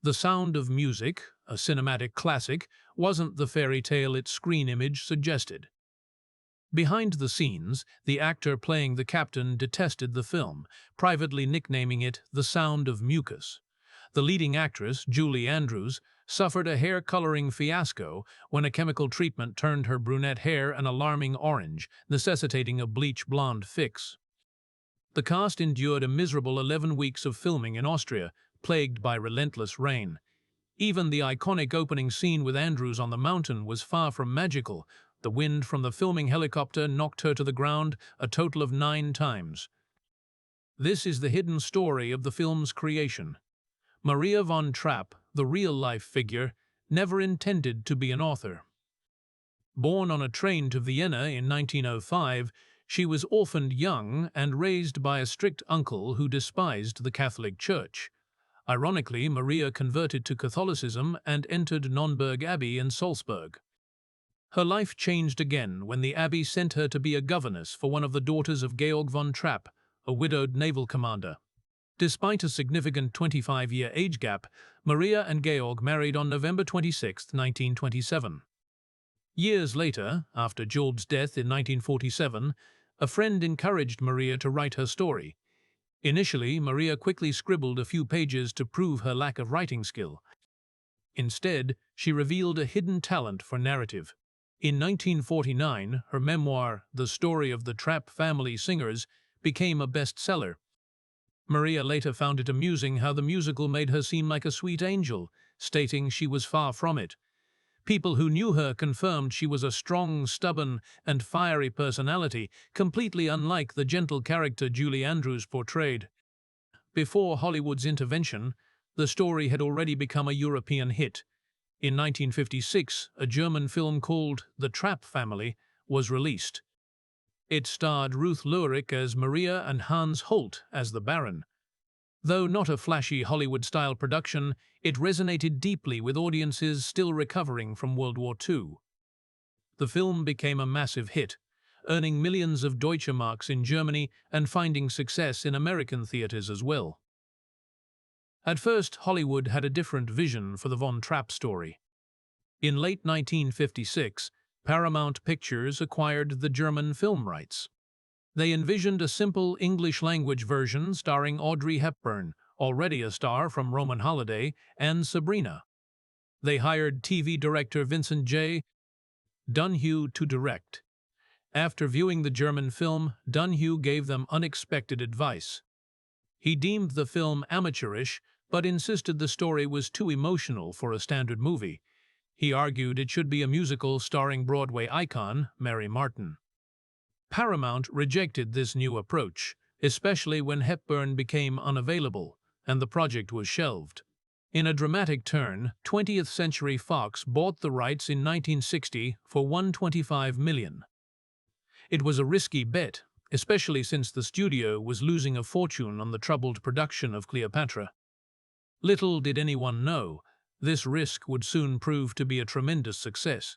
The Sound of Music, a cinematic classic, wasn't the fairy tale its screen image suggested. Behind the scenes, the actor playing the captain detested the film, privately nicknaming it The Sound of Mucus. The leading actress, Julie Andrews, suffered a hair-coloring fiasco when a chemical treatment turned her brunette hair an alarming orange, necessitating a bleach blonde fix. The cast endured a miserable 11 weeks of filming in Austria, plagued by relentless rain. Even the iconic opening scene with Andrews on the mountain was far from magical. The wind from the filming helicopter knocked her to the ground a total of 9 times. This is the hidden story of the film's creation. Maria von Trapp, the real-life figure, never intended to be an author. Born on a train to Vienna in 1905, she was orphaned young and raised by a strict uncle who despised the Catholic Church. Ironically, Maria converted to Catholicism and entered Nonnberg Abbey in Salzburg. Her life changed again when the abbey sent her to be a governess for one of the daughters of Georg von Trapp, a widowed naval commander. Despite a significant 25-year age gap, Maria and Georg married on November 26, 1927. Years later, after Georg's death in 1947, a friend encouraged Maria to write her story. Initially, Maria quickly scribbled a few pages to prove her lack of writing skill. Instead, she revealed a hidden talent for narrative. In 1949, her memoir, The Story of the Trapp Family Singers, became a bestseller. Maria later found it amusing how the musical made her seem like a sweet angel, stating she was far from it. People who knew her confirmed she was a strong, stubborn, and fiery personality, completely unlike the gentle character Julie Andrews portrayed. Before Hollywood's intervention, the story had already become a European hit. In 1956, a German film called The Trapp Family was released. It starred Ruth Lurich as Maria and Hans Holt as the Baron. Though not a flashy Hollywood-style production, it resonated deeply with audiences still recovering from World War II. The film became a massive hit, earning millions of Deutsche Marks in Germany and finding success in American theaters as well. At first, Hollywood had a different vision for the Von Trapp story. In late 1956, Paramount Pictures acquired the German film rights. They envisioned a simple English-language version starring Audrey Hepburn, already a star from Roman Holiday, and Sabrina. They hired TV director Vincent J. Dunhue to direct. After viewing the German film, Dunhue gave them unexpected advice. He deemed the film amateurish, but insisted the story was too emotional for a standard movie. He argued it should be a musical starring Broadway icon Mary Martin. Paramount rejected this new approach, especially when Hepburn became unavailable, and the project was shelved. In a dramatic turn, 20th Century Fox bought the rights in 1960 for $125 million. It was a risky bet, especially since the studio was losing a fortune on the troubled production of Cleopatra. Little did anyone know, this risk would soon prove to be a tremendous success.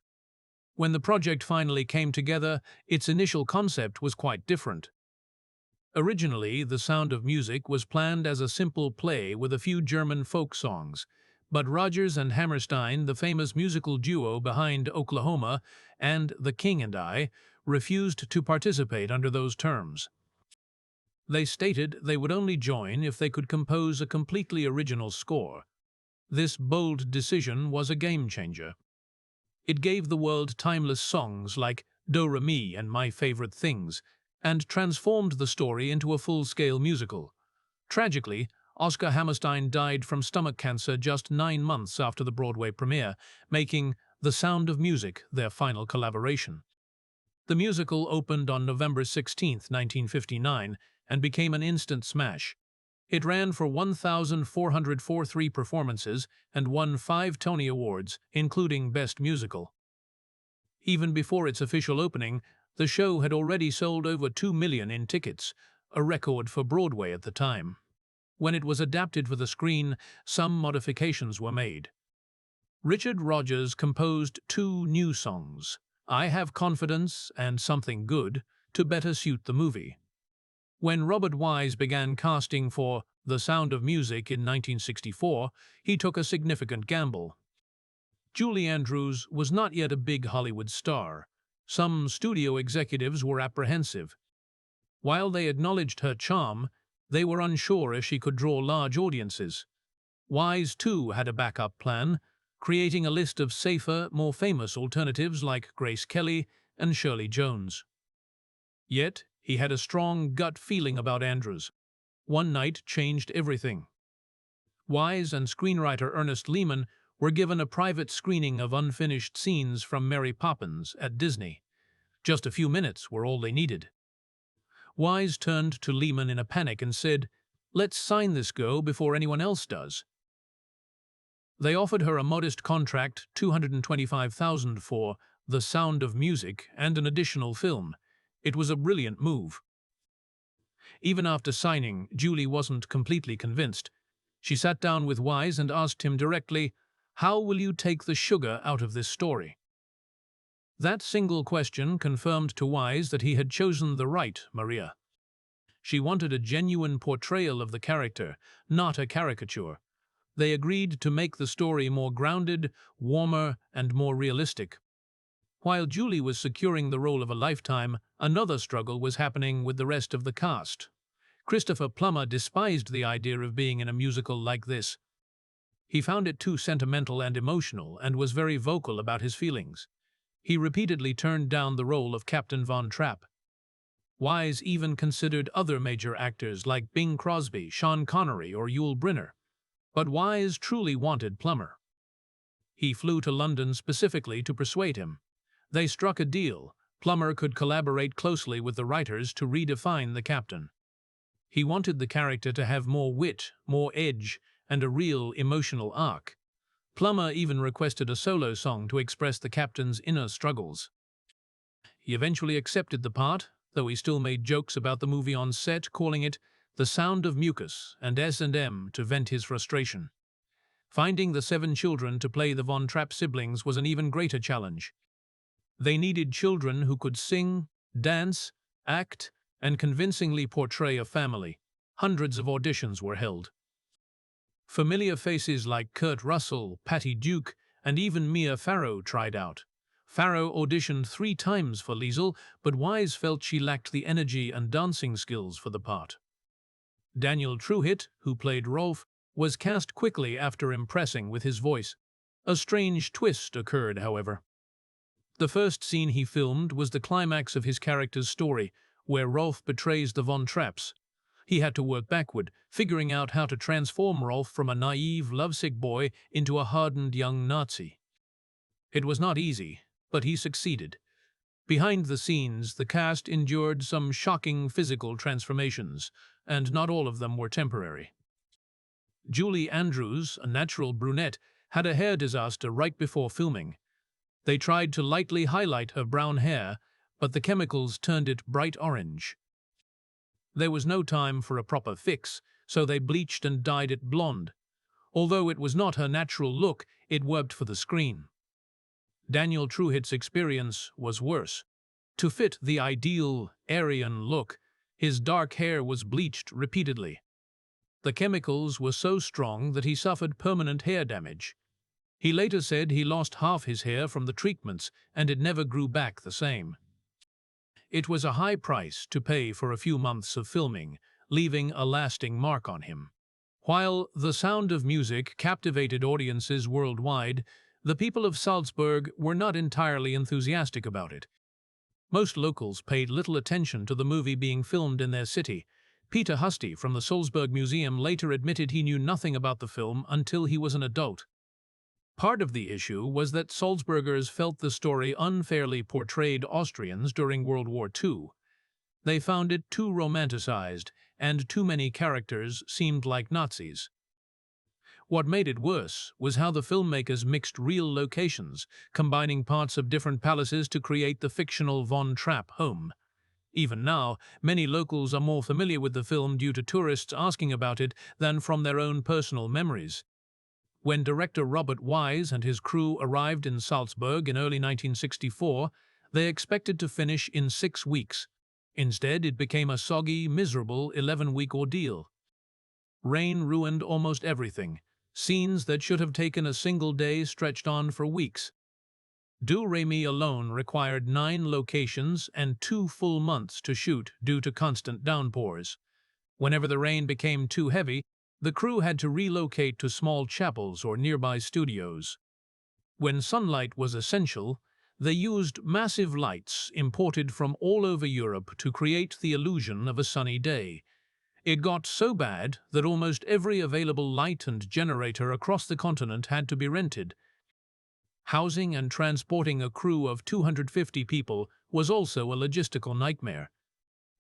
When the project finally came together, its initial concept was quite different. Originally, The Sound of Music was planned as a simple play with a few German folk songs, but Rodgers and Hammerstein, the famous musical duo behind Oklahoma and The King and I, refused to participate under those terms. They stated they would only join if they could compose a completely original score. This bold decision was a game-changer. It gave the world timeless songs like Do-Re-Mi and My Favorite Things, and transformed the story into a full-scale musical. Tragically, Oscar Hammerstein died from stomach cancer just 9 months after the Broadway premiere, making The Sound of Music their final collaboration. The musical opened on November 16, 1959, and became an instant smash. It ran for 1,443 performances and won 5 Tony Awards, including Best Musical. Even before its official opening, the show had already sold over 2 million in tickets, a record for Broadway at the time. When it was adapted for the screen, some modifications were made. Richard Rodgers composed 2 new songs, I Have Confidence and Something Good, to better suit the movie. When Robert Wise began casting for The Sound of Music in 1964, he took a significant gamble. Julie Andrews was not yet a big Hollywood star. Some studio executives were apprehensive. While they acknowledged her charm, they were unsure if she could draw large audiences. Wise, too, had a backup plan, creating a list of safer, more famous alternatives like Grace Kelly and Shirley Jones. Yet, he had a strong gut feeling about Andrews. One night changed everything. Wise and screenwriter Ernest Lehman were given a private screening of unfinished scenes from Mary Poppins at Disney. Just a few minutes were all they needed. Wise turned to Lehman in a panic and said, "Let's sign this go before anyone else does." They offered her a modest contract, $225,000 for The Sound of Music and an additional film. It was a brilliant move. Even after signing, Julie wasn't completely convinced. She sat down with Wise and asked him directly, "How will you take the sugar out of this story?" That single question confirmed to Wise that he had chosen the right Maria. She wanted a genuine portrayal of the character, not a caricature. They agreed to make the story more grounded, warmer, and more realistic. While Julie was securing the role of a lifetime, another struggle was happening with the rest of the cast. Christopher Plummer despised the idea of being in a musical like this. He found it too sentimental and emotional and was very vocal about his feelings. He repeatedly turned down the role of Captain Von Trapp. Wise even considered other major actors like Bing Crosby, Sean Connery, or Yul Brynner. But Wise truly wanted Plummer. He flew to London specifically to persuade him. They struck a deal. Plummer could collaborate closely with the writers to redefine the captain. He wanted the character to have more wit, more edge, and a real emotional arc. Plummer even requested a solo song to express the captain's inner struggles. He eventually accepted the part, though he still made jokes about the movie on set, calling it The Sound of Mucus and S&M to vent his frustration. Finding the 7 children to play the Von Trapp siblings was an even greater challenge. They needed children who could sing, dance, act, and convincingly portray a family. Hundreds of auditions were held. Familiar faces like Kurt Russell, Patty Duke, and even Mia Farrow tried out. Farrow auditioned 3 times for Liesel, but Wise felt she lacked the energy and dancing skills for the part. Daniel Truhitt, who played Rolf, was cast quickly after impressing with his voice. A strange twist occurred, however. The first scene he filmed was the climax of his character's story, where Rolf betrays the Von Trapps. He had to work backward, figuring out how to transform Rolf from a naive, lovesick boy into a hardened young Nazi. It was not easy, but he succeeded. Behind the scenes, the cast endured some shocking physical transformations, and not all of them were temporary. Julie Andrews, a natural brunette, had a hair disaster right before filming. They tried to lightly highlight her brown hair, but the chemicals turned it bright orange. There was no time for a proper fix, so they bleached and dyed it blonde. Although it was not her natural look, it worked for the screen. Daniel Truhitt's experience was worse. To fit the ideal Aryan look, his dark hair was bleached repeatedly. The chemicals were so strong that he suffered permanent hair damage. He later said he lost half his hair from the treatments and it never grew back the same. It was a high price to pay for a few months of filming, leaving a lasting mark on him. While The Sound of Music captivated audiences worldwide, the people of Salzburg were not entirely enthusiastic about it. Most locals paid little attention to the movie being filmed in their city. Peter Husty from the Salzburg Museum later admitted he knew nothing about the film until he was an adult. Part of the issue was that Salzburgers felt the story unfairly portrayed Austrians during World War II. They found it too romanticized, and too many characters seemed like Nazis. What made it worse was how the filmmakers mixed real locations, combining parts of different palaces to create the fictional Von Trapp home. Even now, many locals are more familiar with the film due to tourists asking about it than from their own personal memories. When director Robert Wise and his crew arrived in Salzburg in early 1964, they expected to finish in 6 weeks. Instead, it became a soggy, miserable 11-week ordeal. Rain ruined almost everything. Scenes that should have taken a single day stretched on for weeks. Do Re Mi alone required 9 locations and 2 full months to shoot due to constant downpours. Whenever the rain became too heavy, the crew had to relocate to small chapels or nearby studios. When sunlight was essential, they used massive lights imported from all over Europe to create the illusion of a sunny day. It got so bad that almost every available light and generator across the continent had to be rented. Housing and transporting a crew of 250 people was also a logistical nightmare.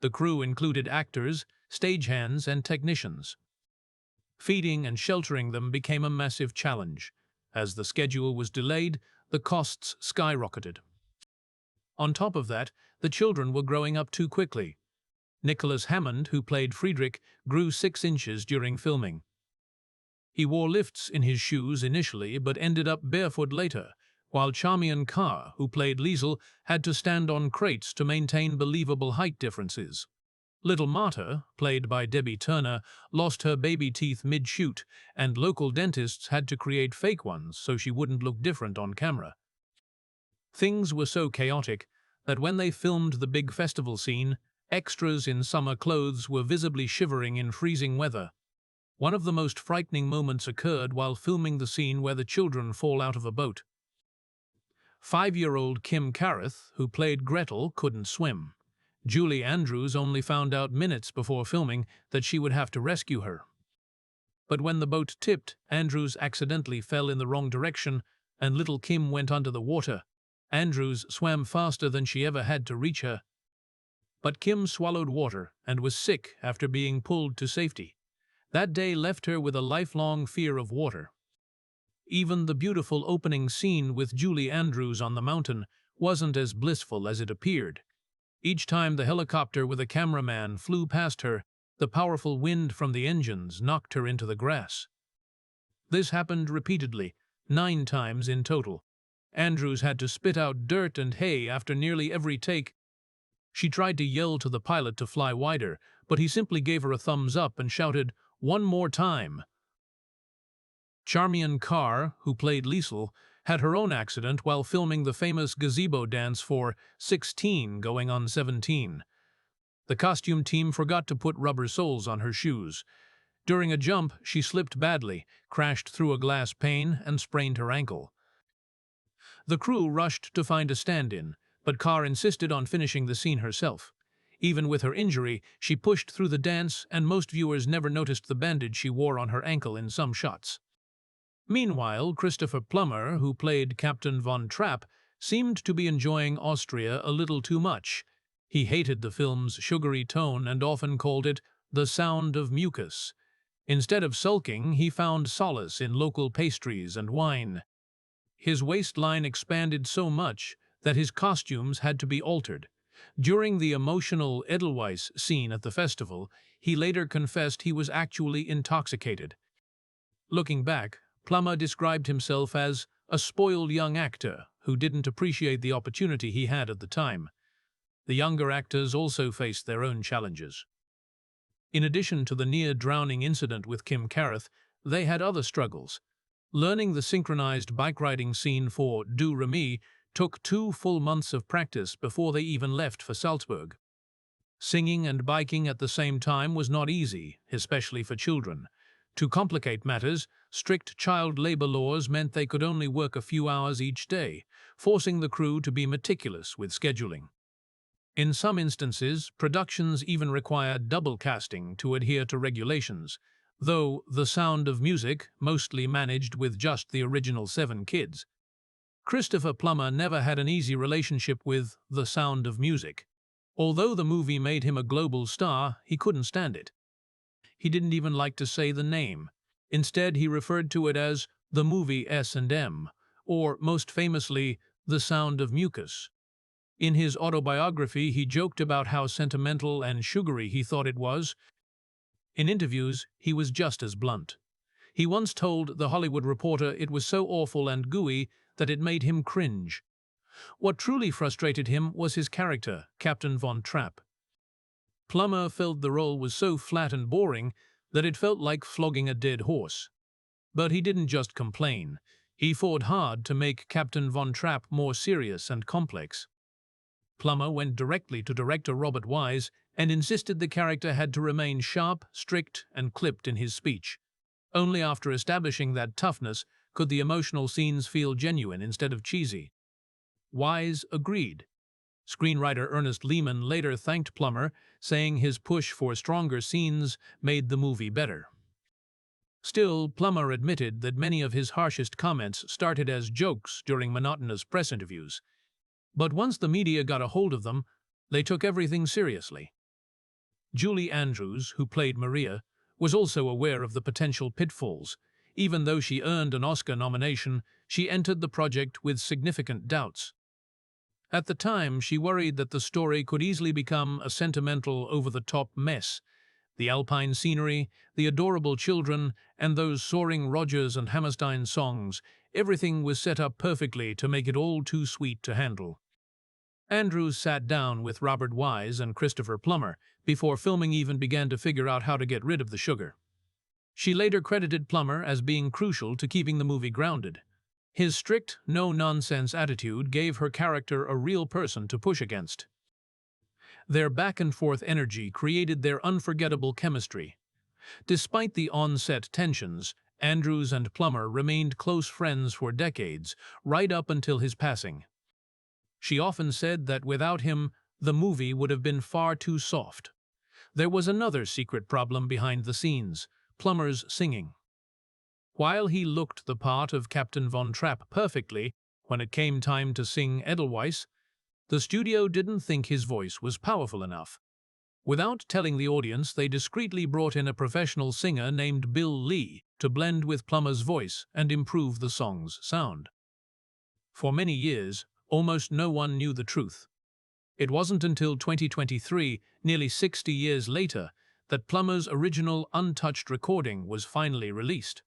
The crew included actors, stagehands, and technicians. Feeding and sheltering them became a massive challenge. As the schedule was delayed, the costs skyrocketed. On top of that, the children were growing up too quickly. Nicholas Hammond, who played Friedrich, grew 6 inches during filming. He wore lifts in his shoes initially but ended up barefoot later, while Charmian Carr, who played Liesel, had to stand on crates to maintain believable height differences. Little Marta, played by Debbie Turner, lost her baby teeth mid-shoot, and local dentists had to create fake ones so she wouldn't look different on camera. Things were so chaotic that when they filmed the big festival scene, extras in summer clothes were visibly shivering in freezing weather. One of the most frightening moments occurred while filming the scene where the children fall out of a boat. 5-year-old Kim Carruth, who played Gretel, couldn't swim. Julie Andrews only found out minutes before filming that she would have to rescue her. But when the boat tipped, Andrews accidentally fell in the wrong direction and little Kim went under the water. Andrews swam faster than she ever had to reach her. But Kim swallowed water and was sick after being pulled to safety. That day left her with a lifelong fear of water. Even the beautiful opening scene with Julie Andrews on the mountain wasn't as blissful as it appeared. Each time the helicopter with a cameraman flew past her, the powerful wind from the engines knocked her into the grass. This happened repeatedly, 9 times in total. Andrews had to spit out dirt and hay after nearly every take. She tried to yell to the pilot to fly wider, but he simply gave her a thumbs up and shouted, "One more time." Charmian Carr, who played Liesel, had her own accident while filming the famous gazebo dance for 16 going on 17. The costume team forgot to put rubber soles on her shoes. During a jump, she slipped badly, crashed through a glass pane, and sprained her ankle. The crew rushed to find a stand-in, but Carr insisted on finishing the scene herself. Even with her injury, she pushed through the dance, and most viewers never noticed the bandage she wore on her ankle in some shots. Meanwhile, Christopher Plummer, who played Captain von Trapp, seemed to be enjoying Austria a little too much. He hated the film's sugary tone and often called it the Sound of Mucus. Instead of sulking, he found solace in local pastries and wine. His waistline expanded so much that his costumes had to be altered. During the emotional Edelweiss scene at the festival, he later confessed he was actually intoxicated. Looking back, Plummer described himself as a spoiled young actor who didn't appreciate the opportunity he had at the time. The younger actors also faced their own challenges. In addition to the near-drowning incident with Kim Carruth, they had other struggles. Learning the synchronized bike-riding scene for Do Re Mi took 2 full months of practice before they even left for Salzburg. Singing and biking at the same time was not easy, especially for children. To complicate matters, strict child labor laws meant they could only work a few hours each day, forcing the crew to be meticulous with scheduling. In some instances, productions even required double casting to adhere to regulations, though The Sound of Music mostly managed with just the original 7 kids. Christopher Plummer never had an easy relationship with The Sound of Music. Although the movie made him a global star, he couldn't stand it. He didn't even like to say the name. Instead, he referred to it as the movie S&M, or most famously, The Sound of Mucus. In his autobiography, he joked about how sentimental and sugary he thought it was. In interviews, he was just as blunt. He once told The Hollywood Reporter it was so awful and gooey that it made him cringe. What truly frustrated him was his character, Captain von Trapp. Plummer felt the role was so flat and boring that it felt like flogging a dead horse. But he didn't just complain. He fought hard to make Captain Von Trapp more serious and complex. Plummer went directly to director Robert Wise and insisted the character had to remain sharp, strict, and clipped in his speech. Only after establishing that toughness could the emotional scenes feel genuine instead of cheesy. Wise agreed. Screenwriter Ernest Lehman later thanked Plummer, saying his push for stronger scenes made the movie better. Still, Plummer admitted that many of his harshest comments started as jokes during monotonous press interviews. But once the media got a hold of them, they took everything seriously. Julie Andrews, who played Maria, was also aware of the potential pitfalls. Even though she earned an Oscar nomination, she entered the project with significant doubts. At the time, she worried that the story could easily become a sentimental, over-the-top mess. The alpine scenery, the adorable children, and those soaring Rodgers and Hammerstein songs, everything was set up perfectly to make it all too sweet to handle. Andrews sat down with Robert Wise and Christopher Plummer before filming even began to figure out how to get rid of the sugar. She later credited Plummer as being crucial to keeping the movie grounded. His strict, no-nonsense attitude gave her character a real person to push against. Their back-and-forth energy created their unforgettable chemistry. Despite the on-set tensions, Andrews and Plummer remained close friends for decades, right up until his passing. She often said that without him, the movie would have been far too soft. There was another secret problem behind the scenes: Plummer's singing. While he looked the part of Captain Von Trapp perfectly, when it came time to sing Edelweiss, the studio didn't think his voice was powerful enough. Without telling the audience, they discreetly brought in a professional singer named Bill Lee to blend with Plummer's voice and improve the song's sound. For many years, almost no one knew the truth. It wasn't until 2023, nearly 60 years later, that Plummer's original untouched recording was finally released.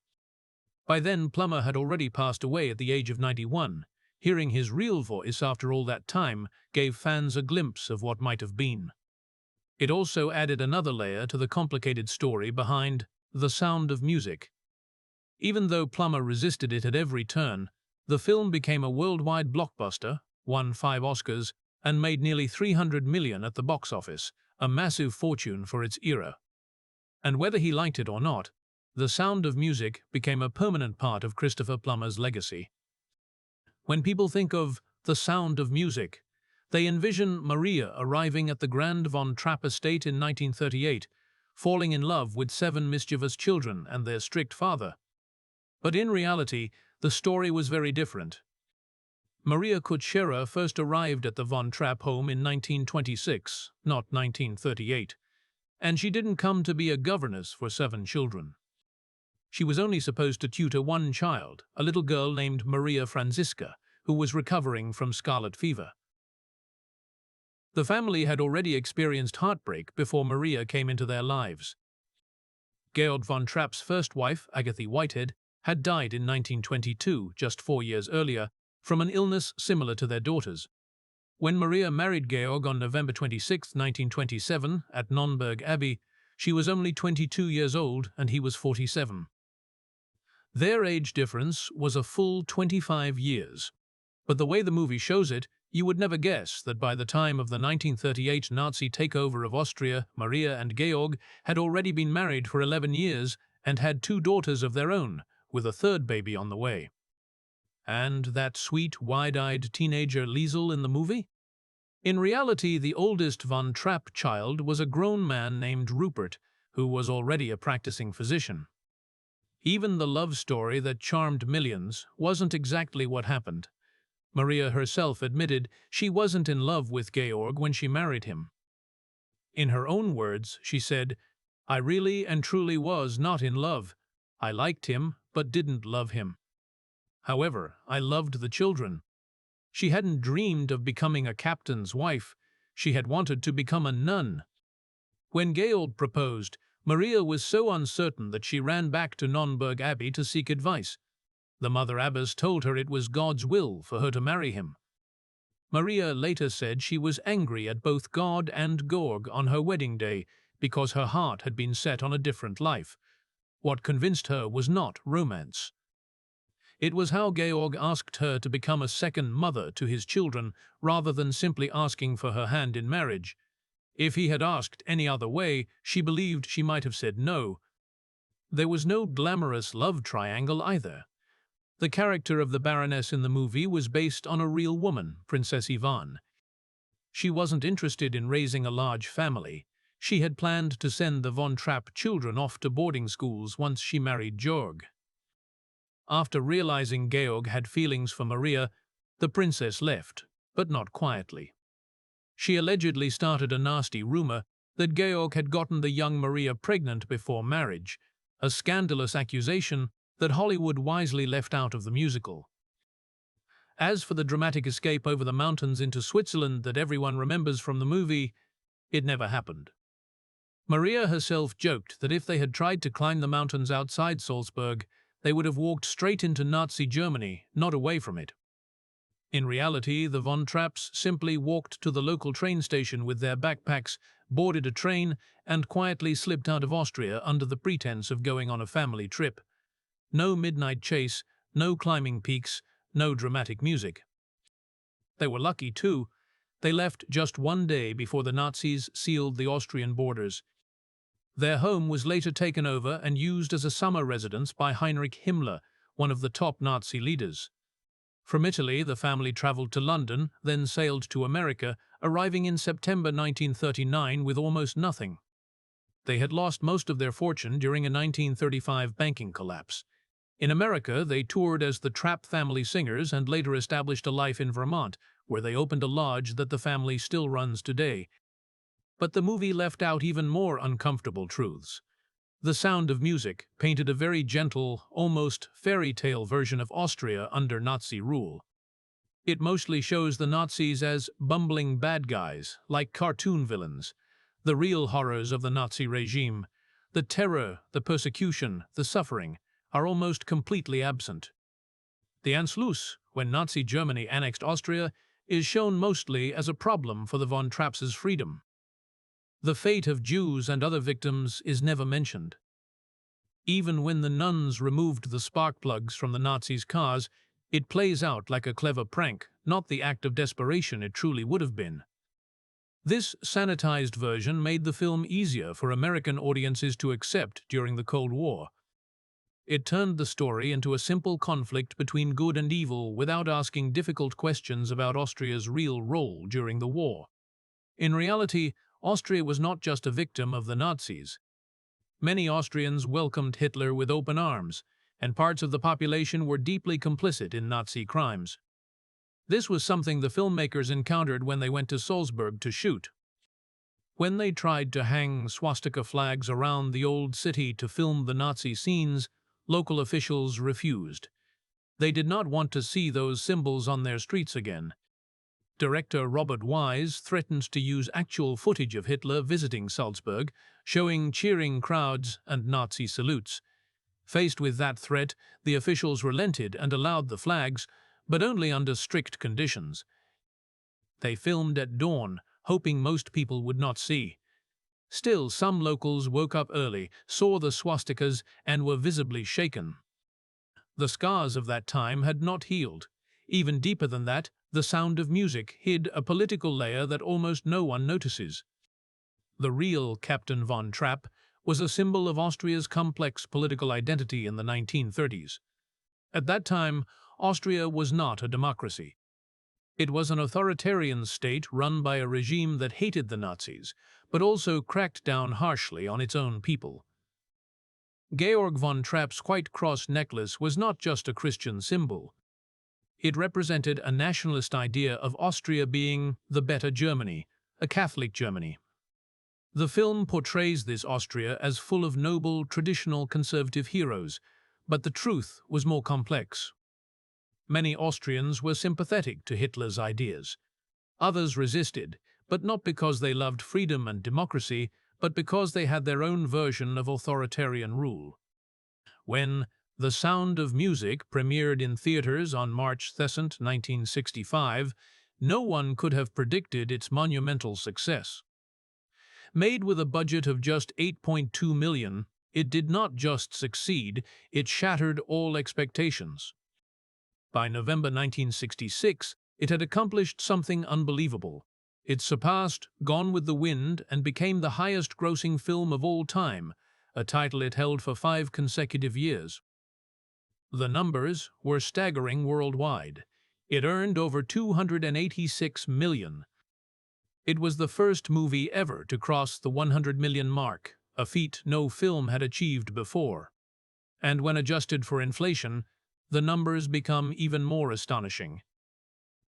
By then, Plummer had already passed away at the age of 91. Hearing his real voice after all that time gave fans a glimpse of what might have been. It also added another layer to the complicated story behind The Sound of Music. Even though Plummer resisted it at every turn, the film became a worldwide blockbuster, won 5 Oscars, and made nearly $300 million at the box office, a massive fortune for its era. And whether he liked it or not, The Sound of Music became a permanent part of Christopher Plummer's legacy. When people think of The Sound of Music, they envision Maria arriving at the Grand Von Trapp estate in 1938, falling in love with 7 mischievous children and their strict father. But in reality, the story was very different. Maria Kutschera first arrived at the Von Trapp home in 1926, not 1938, and she didn't come to be a governess for 7 children. She was only supposed to tutor 1 child, a little girl named Maria Franziska, who was recovering from scarlet fever. The family had already experienced heartbreak before Maria came into their lives. Georg von Trapp's first wife, Agatha Whitehead, had died in 1922, just 4 years earlier, from an illness similar to their daughter's. When Maria married Georg on November 26, 1927, at Nonnberg Abbey, she was only 22 years old and he was 47. Their age difference was a full 25 years. But the way the movie shows it, you would never guess that by the time of the 1938 Nazi takeover of Austria, Maria and Georg had already been married for 11 years and had 2 daughters of their own, with a 3rd baby on the way. And that sweet, wide-eyed teenager Liesel in the movie? In reality, the oldest Von Trapp child was a grown man named Rupert, who was already a practicing physician. Even the love story that charmed millions wasn't exactly what happened. Maria herself admitted she wasn't in love with Georg when she married him. In her own words, she said, "I really and truly was not in love. I liked him, but didn't love him. However, I loved the children." She hadn't dreamed of becoming a captain's wife. She had wanted to become a nun. When Georg proposed, Maria was so uncertain that she ran back to Nonnberg Abbey to seek advice. The mother abbess told her it was God's will for her to marry him. Maria later said she was angry at both God and Georg on her wedding day because her heart had been set on a different life. What convinced her was not romance. It was how Georg asked her to become a second mother to his children rather than simply asking for her hand in marriage. If he had asked any other way, she believed she might have said no. There was no glamorous love triangle either. The character of the Baroness in the movie was based on a real woman, Princess Yvonne. She wasn't interested in raising a large family. She had planned to send the von Trapp children off to boarding schools once she married Georg. After realizing Georg had feelings for Maria, the princess left, but not quietly. She allegedly started a nasty rumor that Georg had gotten the young Maria pregnant before marriage, a scandalous accusation that Hollywood wisely left out of the musical. As for the dramatic escape over the mountains into Switzerland that everyone remembers from the movie, it never happened. Maria herself joked that if they had tried to climb the mountains outside Salzburg, they would have walked straight into Nazi Germany, not away from it. In reality, the von Trapps simply walked to the local train station with their backpacks, boarded a train, and quietly slipped out of Austria under the pretense of going on a family trip. No midnight chase, no climbing peaks, no dramatic music. They were lucky, too. They left just one day before the Nazis sealed the Austrian borders. Their home was later taken over and used as a summer residence by Heinrich Himmler, one of the top Nazi leaders. From Italy, the family traveled to London, then sailed to America, arriving in September 1939 with almost nothing. They had lost most of their fortune during a 1935 banking collapse. In America, they toured as the Trapp family singers and later established a life in Vermont, where they opened a lodge that the family still runs today. But the movie left out even more uncomfortable truths. The Sound of Music painted a very gentle, almost fairy tale version of Austria under Nazi rule. It mostly shows the Nazis as bumbling bad guys, like cartoon villains. The real horrors of the Nazi regime, the terror, the persecution, the suffering, are almost completely absent. The Anschluss, when Nazi Germany annexed Austria, is shown mostly as a problem for the von Trapps' freedom. The fate of Jews and other victims is never mentioned. Even when the nuns removed the spark plugs from the Nazis' cars, it plays out like a clever prank, not the act of desperation it truly would have been. This sanitized version made the film easier for American audiences to accept during the Cold War. It turned the story into a simple conflict between good and evil without asking difficult questions about Austria's real role during the war. In reality, Austria was not just a victim of the Nazis. Many Austrians welcomed Hitler with open arms, and parts of the population were deeply complicit in Nazi crimes. This was something the filmmakers encountered when they went to Salzburg to shoot. When they tried to hang swastika flags around the old city to film the Nazi scenes, local officials refused. They did not want to see those symbols on their streets again. Director Robert Wise threatened to use actual footage of Hitler visiting Salzburg, showing cheering crowds and Nazi salutes. Faced with that threat, the officials relented and allowed the flags, but only under strict conditions. They filmed at dawn, hoping most people would not see. Still, some locals woke up early, saw the swastikas, and were visibly shaken. The scars of that time had not healed. Even deeper than that, The Sound of Music hid a political layer that almost no one notices. The real Captain von Trapp was a symbol of Austria's complex political identity in the 1930s. At that time, Austria was not a democracy. It was an authoritarian state run by a regime that hated the Nazis, but also cracked down harshly on its own people. Georg von Trapp's white cross necklace was not just a Christian symbol. It represented a nationalist idea of Austria being the better Germany, a Catholic Germany. The film portrays this Austria as full of noble, traditional conservative heroes, but the truth was more complex. Many Austrians were sympathetic to Hitler's ideas. Others resisted, but not because they loved freedom and democracy, but because they had their own version of authoritarian rule. When The Sound of Music premiered in theaters on March 2, 1965, no one could have predicted its monumental success. Made with a budget of just $8.2 million, it did not just succeed, it shattered all expectations. By November 1966, it had accomplished something unbelievable. It surpassed Gone with the Wind and became the highest-grossing film of all time, a title it held for 5 consecutive years. The numbers were staggering worldwide. It earned over $286 million. It was the first movie ever to cross the 100 million mark, a feat no film had achieved before. And when adjusted for inflation, the numbers become even more astonishing.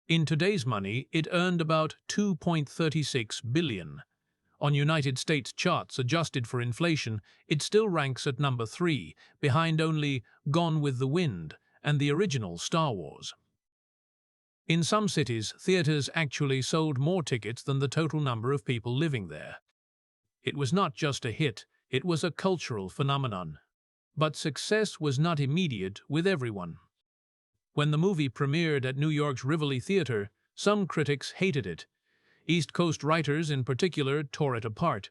In today's money, it earned about $2.36 billion. On United States charts adjusted for inflation, it still ranks at number 3, behind only Gone with the Wind and the original Star Wars. In some cities, theaters actually sold more tickets than the total number of people living there. It was not just a hit, it was a cultural phenomenon. But success was not immediate with everyone. When the movie premiered at New York's Rivoli Theater, some critics hated it. East Coast writers in particular tore it apart.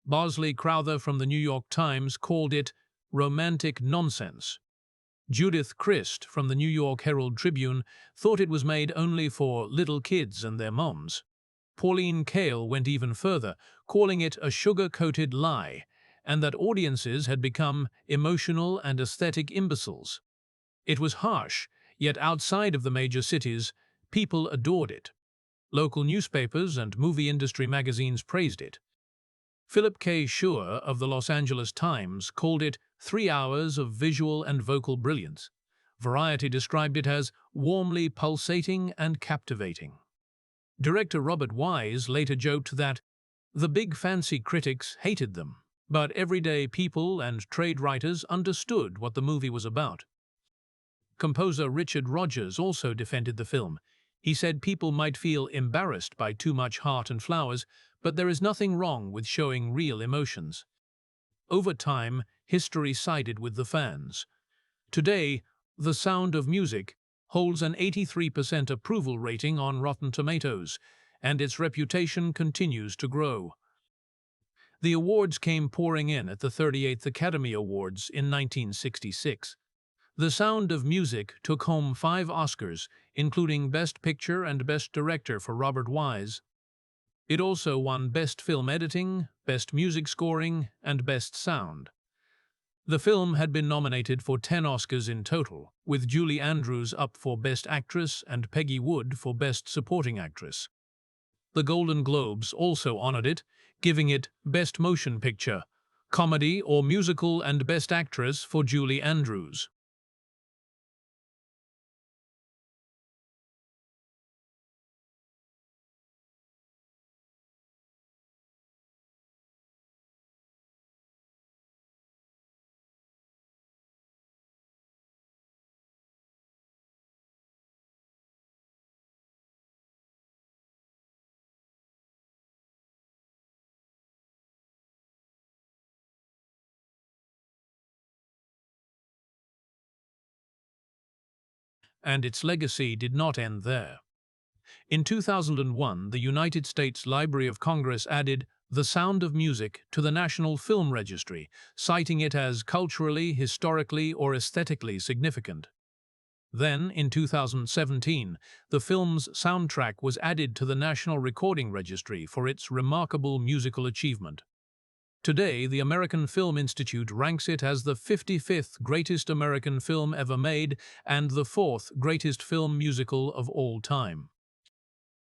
Bosley Crowther from the New York Times called it romantic nonsense. Judith Crist from the New York Herald Tribune thought it was made only for little kids and their moms. Pauline Kael went even further, calling it a sugar-coated lie, and that audiences had become emotional and aesthetic imbeciles. It was harsh, yet outside of the major cities, people adored it. Local newspapers and movie industry magazines praised it. Philip K. Schur of the Los Angeles Times called it 3 hours of visual and vocal brilliance. Variety described it as warmly pulsating and captivating. Director Robert Wise later joked that the big fancy critics hated them, but everyday people and trade writers understood what the movie was about. Composer Richard Rodgers also defended the film. He said people might feel embarrassed by too much heart and flowers, but there is nothing wrong with showing real emotions. Over time, history sided with the fans. Today, The Sound of Music holds an 83% approval rating on Rotten Tomatoes, and its reputation continues to grow. The awards came pouring in at the 38th Academy Awards in 1966. The Sound of Music took home 5 Oscars, including Best Picture and Best Director for Robert Wise. It also won Best Film Editing, Best Music Scoring, and Best Sound. The film had been nominated for 10 Oscars in total, with Julie Andrews up for Best Actress and Peggy Wood for Best Supporting Actress. The Golden Globes also honored it, giving it Best Motion Picture, Comedy or Musical and Best Actress for Julie Andrews. And its legacy did not end there. In 2001, the United States Library of Congress added The Sound of Music to the National Film Registry, citing it as culturally, historically, or aesthetically significant. Then, in 2017, the film's soundtrack was added to the National Recording Registry for its remarkable musical achievement. Today, the American Film Institute ranks it as the 55th greatest American film ever made and the 4th greatest film musical of all time.